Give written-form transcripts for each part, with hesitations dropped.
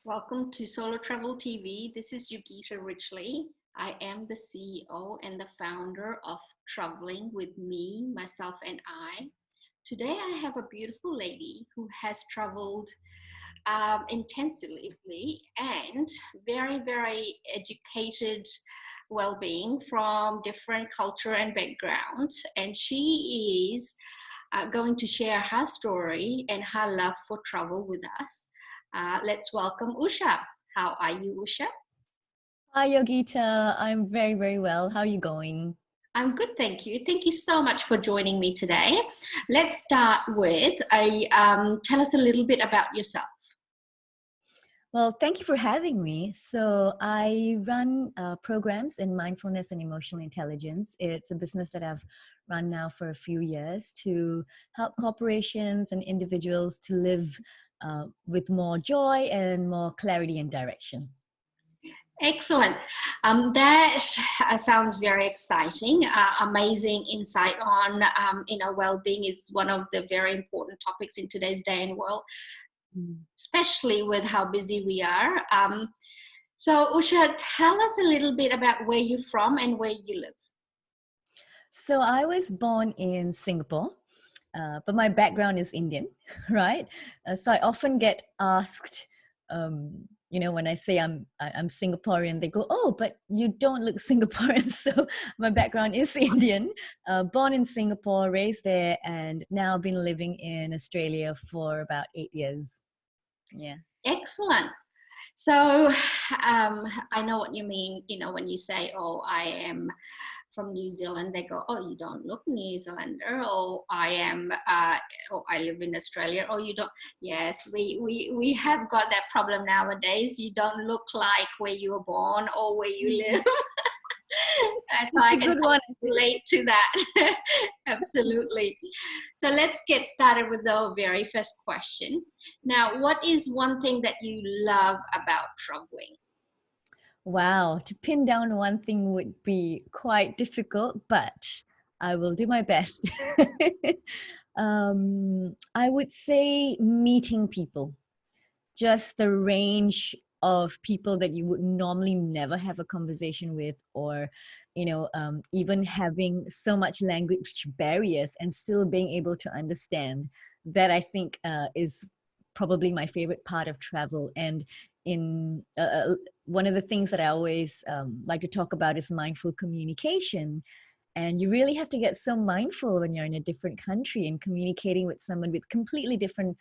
Welcome to Solo Travel TV. This is Yogita Ridgley. I am the CEO and the founder of Traveling with Me, Myself, and I. Today, I have a beautiful lady who has traveled intensively and very educated well-being from different culture and backgrounds. And she is going to share her story and her love for travel with us. Let's welcome Usha. How are you, Usha? Hi, Yogita. I'm very well. How are you going? I'm good, thank you. Thank you so much for joining me today. Let's start with tell us a little bit about yourself. Well, thank you for having me. So, I run programs in mindfulness and emotional intelligence. It's a business that I've run now for a few years to help corporations and individuals to live with more joy and more clarity and direction. Excellent. That sounds very exciting. Amazing insight on well-being is one of the very important topics in today's day and world, especially with how busy we are. So, Usha, tell us a little bit about where you're from and where you live. So, I was born in Singapore. But my background is Indian, right? So I often get asked, when I say I'm Singaporean, they go, "Oh, but you don't look Singaporean." So my background is Indian, born in Singapore, raised there, and now been living in Australia for about 8 years. Yeah. Excellent. So I know what you mean, when you say, oh, I am from New Zealand, they go, oh, you don't look New Zealander, or I live in Australia, or you don't. Yes, we have got that problem nowadays. You don't look like where you were born or where you live. So I A can good one. relate to that. Absolutely. So let's get started with the very first question. Now, what is one thing that you love about traveling? Wow, to pin down one thing would be quite difficult, but I will do my best. I would say meeting people, just the range of people that you would normally never have a conversation with, or even having so much language barriers and still being able to understand. That I think is probably my favorite part of travel. And in one of the things that I always like to talk about is mindful communication. And you really have to get so mindful when you're in a different country and communicating with someone with completely different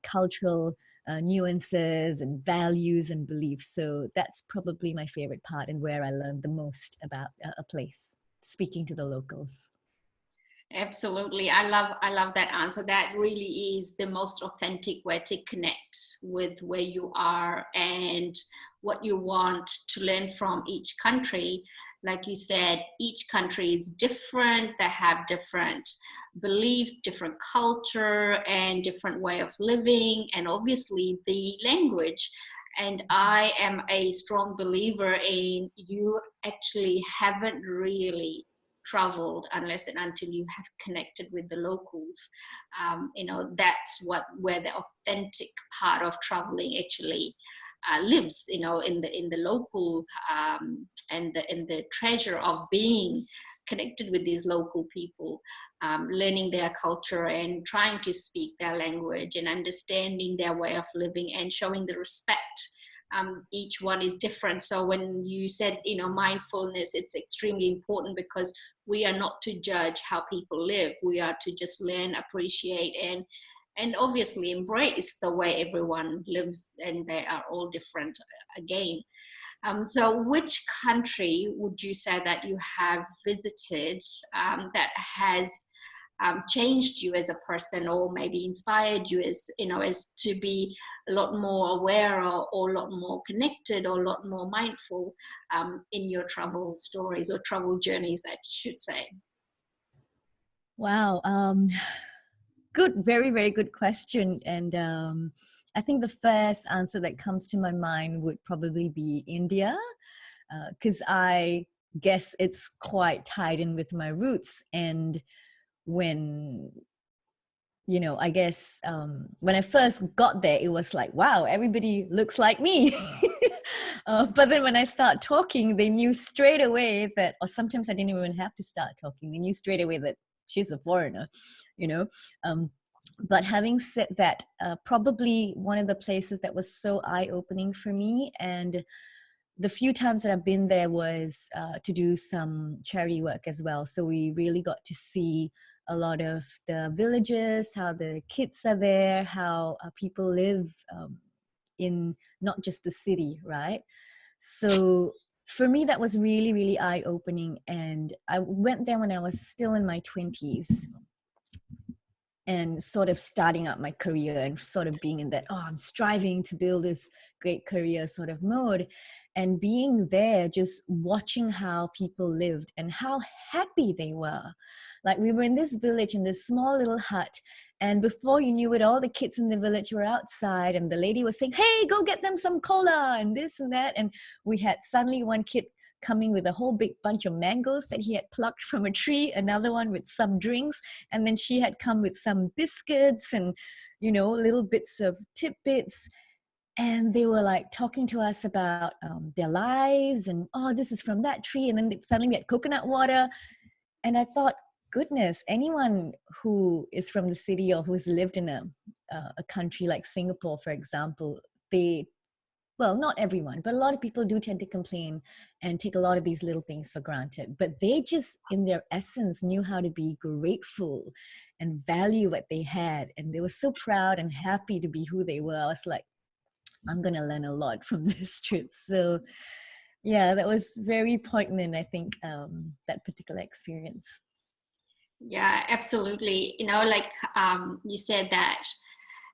cultural nuances and values and beliefs. So that's probably my favorite part and where I learned the most about a place, speaking to the locals. Absolutely. I love that answer. That really is the most authentic way to connect with where you are and what you want to learn from each country. Like you said, each country is different. They have different beliefs, different culture, and different way of living, and obviously the language. And I am a strong believer in you actually haven't really traveled unless and until you have connected with the locals. That's where the authentic part of traveling actually lives, in the local, and the treasure of being connected with these local people, learning their culture and trying to speak their language and understanding their way of living and showing the respect. Each one is different. So when you said, mindfulness, it's extremely important because we are not to judge how people live. We are to just learn, appreciate, and obviously embrace the way everyone lives, and they are all different again. So which country would you say that you have visited that has changed you as a person, or maybe inspired you as to be a lot more aware, or a lot more connected, or a lot more mindful in your travel stories or travel journeys, I should say? Wow. Good, very good question. And I think the first answer that comes to my mind would probably be India, because I guess it's quite tied in with my roots. And when I guess when I first got there, it was like, wow, everybody looks like me. But then when I start talking, they knew straight away that, or sometimes I didn't even have to start talking. They knew straight away that she's a foreigner, you know. Um, but having said that, probably one of the places that was so eye-opening for me, and the few times that I've been there was to do some charity work as well. So we really got to see a lot of the villages, how the kids are there, how people live in not just the city, right? So for me, that was really, really eye opening. And I went there when I was still in my 20s and sort of starting out my career and sort of being in that, oh, I'm striving to build this great career sort of mode. And being there, just watching how people lived and how happy they were. Like we were in this village in this small little hut. And before you knew it, all the kids in the village were outside and the lady was saying, hey, go get them some cola and this and that. And we had suddenly one kid coming with a whole big bunch of mangoes that he had plucked from a tree, another one with some drinks, and then she had come with some biscuits and, little bits of tidbits. And they were like talking to us about their lives and, oh, this is from that tree. And then suddenly we had coconut water. And I thought, goodness, anyone who is from the city or who's lived in a country like Singapore, for example, well, not everyone, but a lot of people do tend to complain and take a lot of these little things for granted. But they just, in their essence, knew how to be grateful and value what they had. And they were so proud and happy to be who they were. I was like, I'm going to learn a lot from this trip. So yeah, that was very poignant, I think, that particular experience. Yeah, absolutely. Like you said that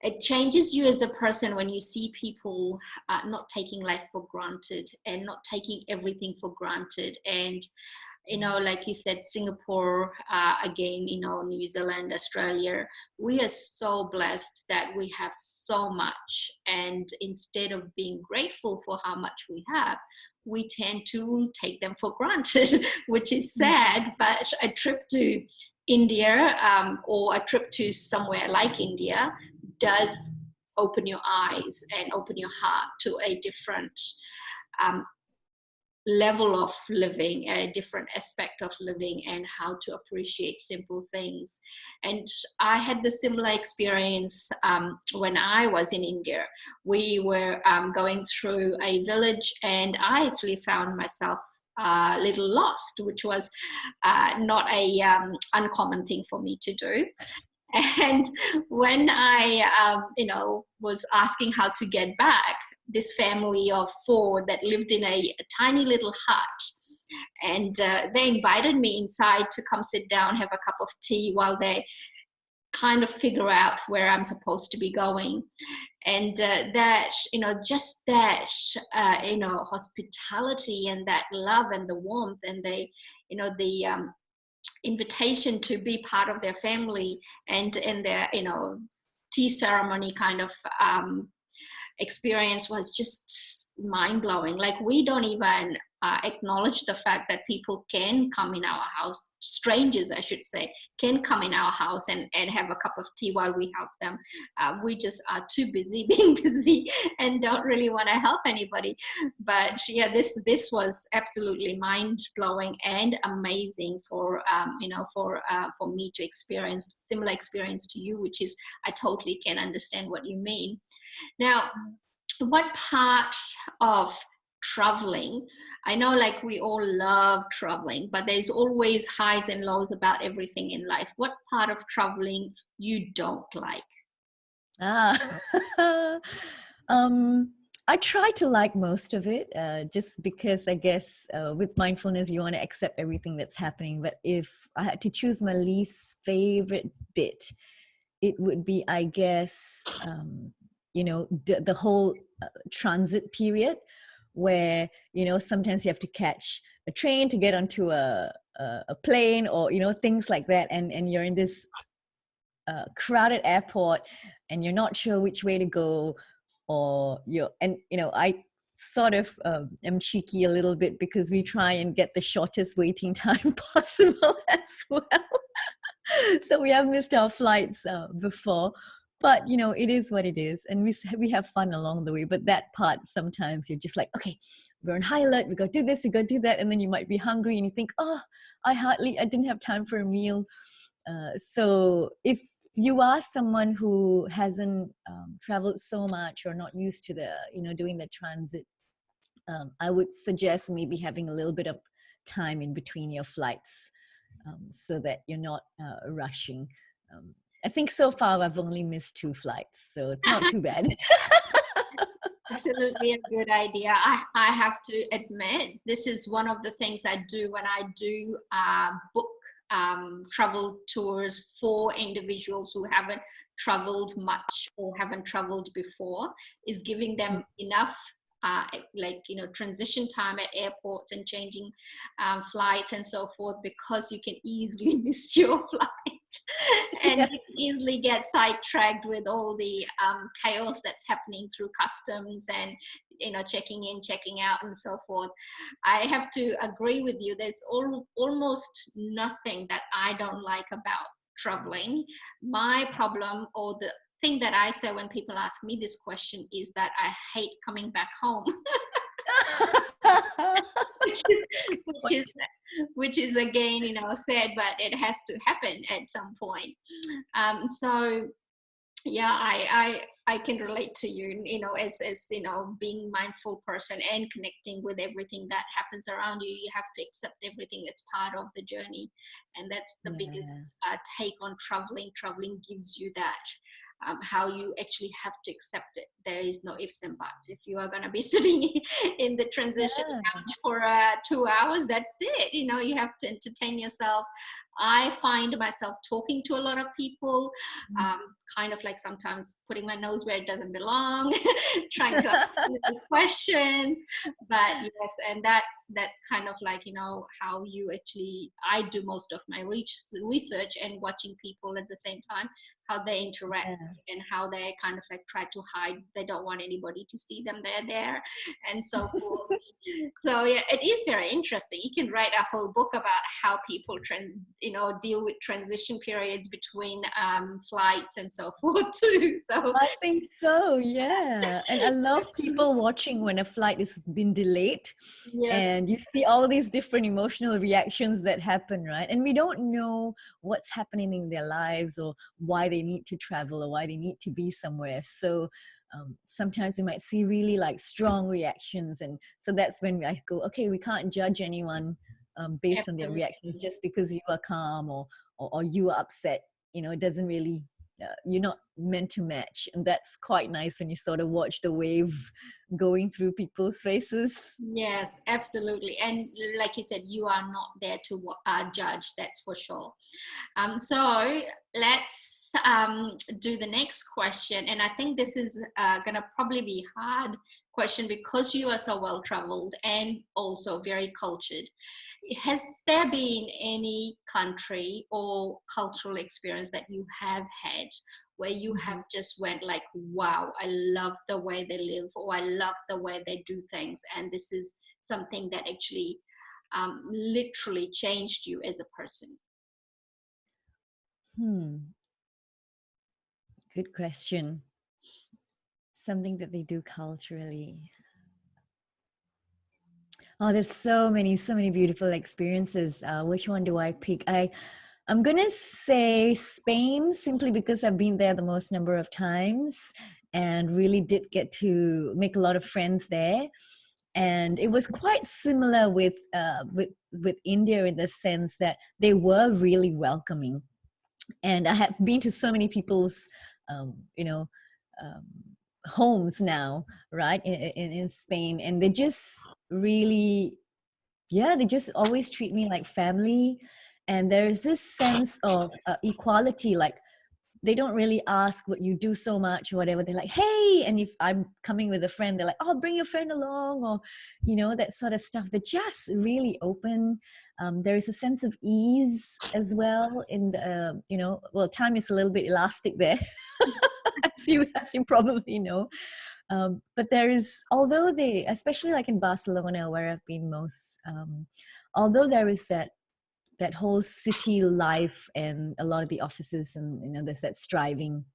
it changes you as a person when you see people not taking life for granted and not taking everything for granted. And like you said, Singapore, again, New Zealand, Australia, we are so blessed that we have so much. And instead of being grateful for how much we have, we tend to take them for granted, which is sad. But a trip to India or a trip to somewhere like India does open your eyes and open your heart to a different um, level of living, a different aspect of living, and how to appreciate simple things. And I had the similar experience when I was in India. We were going through a village, and I actually found myself a little lost, which was not a uncommon thing for me to do. And when I, was asking how to get back, this family of four that lived in a tiny little hut, and they invited me inside to come sit down, have a cup of tea while they kind of figure out where I'm supposed to be going. And that, just that, hospitality and that love and the warmth and the invitation to be part of their family and in their tea ceremony kind of experience was just mind-blowing. Like, we don't even acknowledge the fact that people can come in our house, strangers I should say, can come in our house and have a cup of tea while we help them. We just are too busy being busy and don't really want to help anybody. But yeah, this was absolutely mind-blowing and amazing for me to experience similar experience to you, which is, I totally can understand what you mean. Now, what part of traveling, I know like we all love traveling, but there's always highs and lows about everything in life. What part of traveling you don't like? I try to like most of it, just because I guess with mindfulness, you want to accept everything that's happening. But if I had to choose my least favorite bit, it would be, I guess, the whole transit period where, sometimes you have to catch a train to get onto a plane or, things like that. And you're in this crowded airport and you're not sure which way to go, or I sort of am cheeky a little bit because we try and get the shortest waiting time possible as well. So we have missed our flights before, but you know, it is what it is, and we have fun along the way. But that part, sometimes you're just like, okay, we're on high alert, we got to do this, we got to do that, and then you might be hungry and you think, oh, I didn't have time for a meal. So if you are someone who hasn't traveled so much or not used to the, you know, doing the transit, I would suggest maybe having a little bit of time in between your flights, so that you're not rushing. Um, I think so far I've only missed 2 flights, so it's not too bad. Absolutely a good idea. I have to admit, this is one of the things I do when I do book travel tours for individuals who haven't traveled much or haven't traveled before, is giving them enough like, you know, transition time at airports and changing flights and so forth, because you can easily miss your flight. And Yeah. you can easily get sidetracked with all the chaos that's happening through customs and, you know, checking in, checking out, and so forth. I have to agree with you. There's almost nothing that I don't like about traveling. My problem, or the thing that I say when people ask me this question, is that I hate coming back home. which is which is again, you know, sad, but it has to happen at some point. So yeah, I can relate to you, you know, as you know, being mindful person and connecting with everything that happens around you. You have to accept everything that's part of the journey, and that's the biggest Yeah. take on traveling. Traveling gives you that, how you actually have to accept it. There is no ifs and buts. If you are going to be sitting in the transition Yeah. lounge for 2 hours, that's it. You know, you have to entertain yourself. I find myself talking to a lot of people, kind of like sometimes putting my nose where it doesn't belong, trying to ask the questions. But yes, and that's kind of like, you know, how you actually, I do most of my research and watching people at the same time, how they interact Yeah. and how they kind of like try to hide. They don't want anybody to see them. They're there, and so forth. So yeah, it is very interesting. You can write a whole book about how people deal with transition periods between flights and so forth too. So I think so, yeah. And I love people watching when a flight has been delayed, yes, and you see all these different emotional reactions that happen, right? And we don't know what's happening in their lives, or why they need to travel, or why they need to be somewhere. So sometimes we might see really like strong reactions. And so that's when I go, okay, we can't judge anyone based on their absolutely. reactions just because you are calm, or you are upset. You know, it doesn't really, you're not meant to match. And that's quite nice when you sort of watch the wave going through people's faces. Yes, absolutely. And like you said, you are not there to judge, that's for sure. So let's do the next question. And I think this is going to probably be a hard question, because you are so well traveled and also very cultured. Has there been any country or cultural experience that you have had where you have just went like, wow, I love the way they live, or I love the way they do things, and this is something that actually literally changed you as a person? Good question. Something that they do culturally. Oh, there's so many beautiful experiences. Which one do I pick? I'm gonna say Spain, simply because I've been there the most number of times and really did get to make a lot of friends there. And it was quite similar with India, in the sense that they were really welcoming. And I have been to so many people's, you know, um, homes now, right, in Spain, and they just really, yeah, they just always treat me like family. And there's this sense of equality. Like, they don't really ask what you do so much or whatever. They're like, hey, and if I'm coming with a friend, they're like, oh, bring your friend along, or you know, that sort of stuff. They're just really open. There is a sense of ease as well in the, you know, well, time is a little bit elastic there, as you probably know. But there is, although they, especially like in Barcelona where I've been most, although there is that that whole city life and a lot of the offices, and there's that striving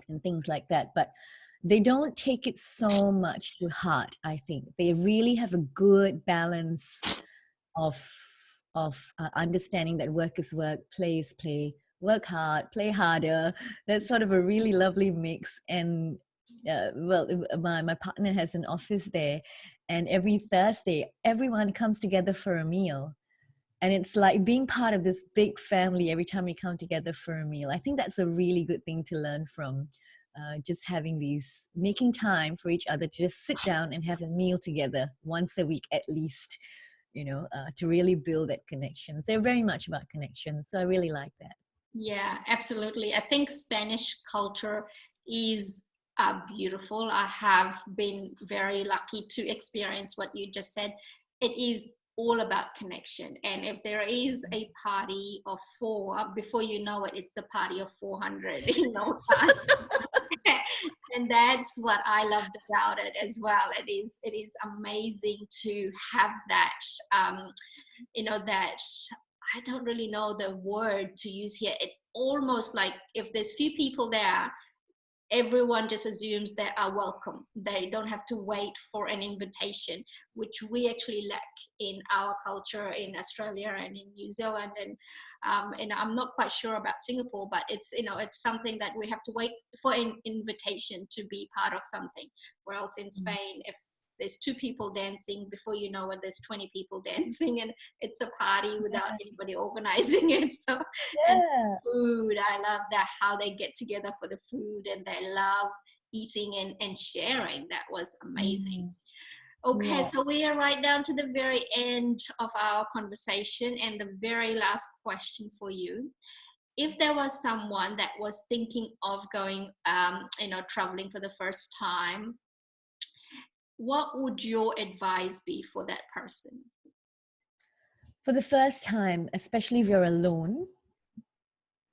and things like that, but they don't take it so much to heart. I think they really have a good balance of understanding that work is work, play is play, work hard, play harder. That's sort of a really lovely mix. And well, my partner has an office there, and every Thursday everyone comes together for a meal, and it's like being part of this big family every time we come together for a meal. I think that's a really good thing to learn from, just having these, making time for each other to just sit down and have a meal together once a week at least, to really build that connection. They're very much about connections, so I really like that. Yeah, absolutely. I think Spanish culture is beautiful. I have been very lucky to experience what you just said. It is all about connection. And if there is a party of four, before you know it, it's a party of 400 in no time. And that's what I loved about it as well. It is amazing to have that, that, I don't really know the word to use here. It almost like if there's few people there, everyone just assumes they are welcome. They don't have to wait for an invitation, which we actually lack in our culture in Australia and in New Zealand. And I'm not quite sure about Singapore, but it's something that we have to wait for an invitation to be part of something. Whereas in Spain, if there's two people dancing, before you know it, there's 20 people dancing, and it's a party without anybody organizing it. So, and food, I love that, how they get together for the food, and they love eating and sharing. That was amazing. Okay, so we are right down to the very end of our conversation, and the very last question for you. If there was someone that was thinking of going, traveling for the first time, what would your advice be for that person? For the first time, especially if you're alone,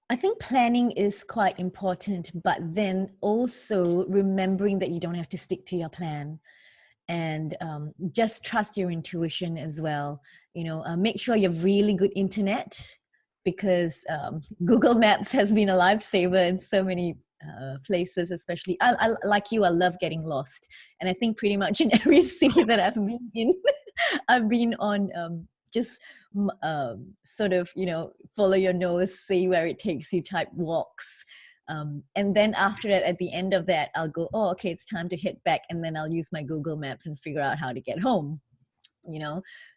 I think planning is quite important, but then also remembering that you don't have to stick to your plan, and just trust your intuition as well. Make sure you have really good internet, because Google Maps has been a lifesaver in so many places. Especially, I like you, I love getting lost, and I think pretty much in every city that I've been in, I've been on just sort of follow your nose, see where it takes you type walks. And then after that, at the end of that, I'll go, oh, okay, it's time to hit back, and then I'll use my Google Maps and figure out how to get home.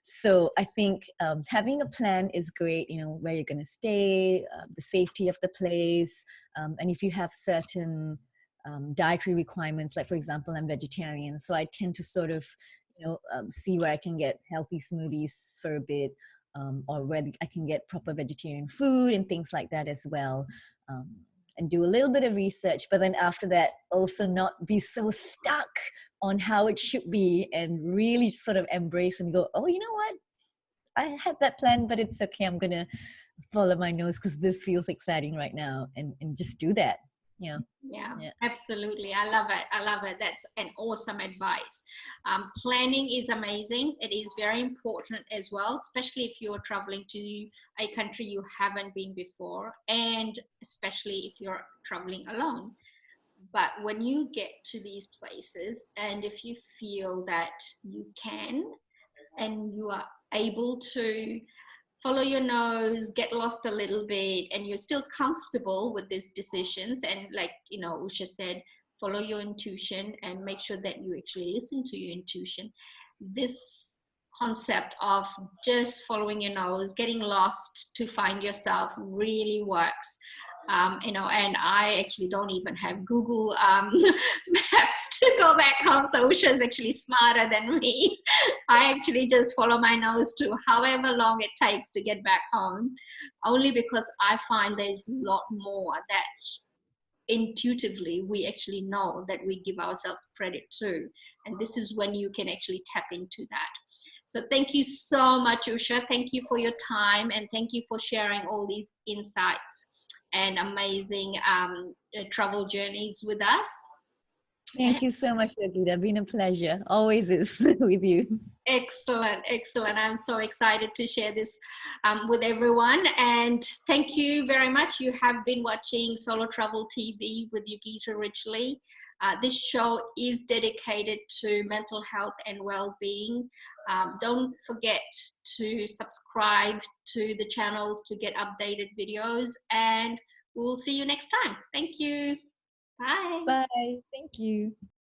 So I think having a plan is great. Where you're going to stay, the safety of the place, and if you have certain dietary requirements, like for example, I'm vegetarian, so I tend to sort of see where I can get healthy smoothies for a bit, or where I can get proper vegetarian food and things like that as well. And do a little bit of research, but then after that, also not be so stuck on how it should be, and really sort of embrace and go, oh, you know what? I had that plan, but it's okay. I'm going to follow my nose because this feels exciting right now, and just do that. Yeah, absolutely. I love it. I love it. That's an awesome advice. Planning is amazing. It is very important as well, especially if you're traveling to a country you haven't been before, and especially if you're traveling alone. But when you get to these places, and if you feel that you can and you are able to follow your nose, get lost a little bit, and you're still comfortable with these decisions, and like Usha said, follow your intuition and make sure that you actually listen to your intuition. This concept of just following your nose, getting lost to find yourself, really works. And I actually don't even have Google Maps to go back home. So Usha is actually smarter than me. I actually just follow my nose to however long it takes to get back home, only because I find there's a lot more that intuitively we actually know that we give ourselves credit to. And this is when you can actually tap into that. So thank you so much, Usha. Thank you for your time, and thank you for sharing all these insights and amazing travel journeys with us. Thank you so much, Yogita. Been a pleasure. Always is with you. Excellent, excellent. I'm so excited to share this with everyone. And thank you very much. You have been watching Solo Travel TV with Yogita Ridgley. This show is dedicated to mental health and well-being. Don't forget to subscribe to the channel to get updated videos. And we'll see you next time. Thank you. Bye. Bye. Thank you.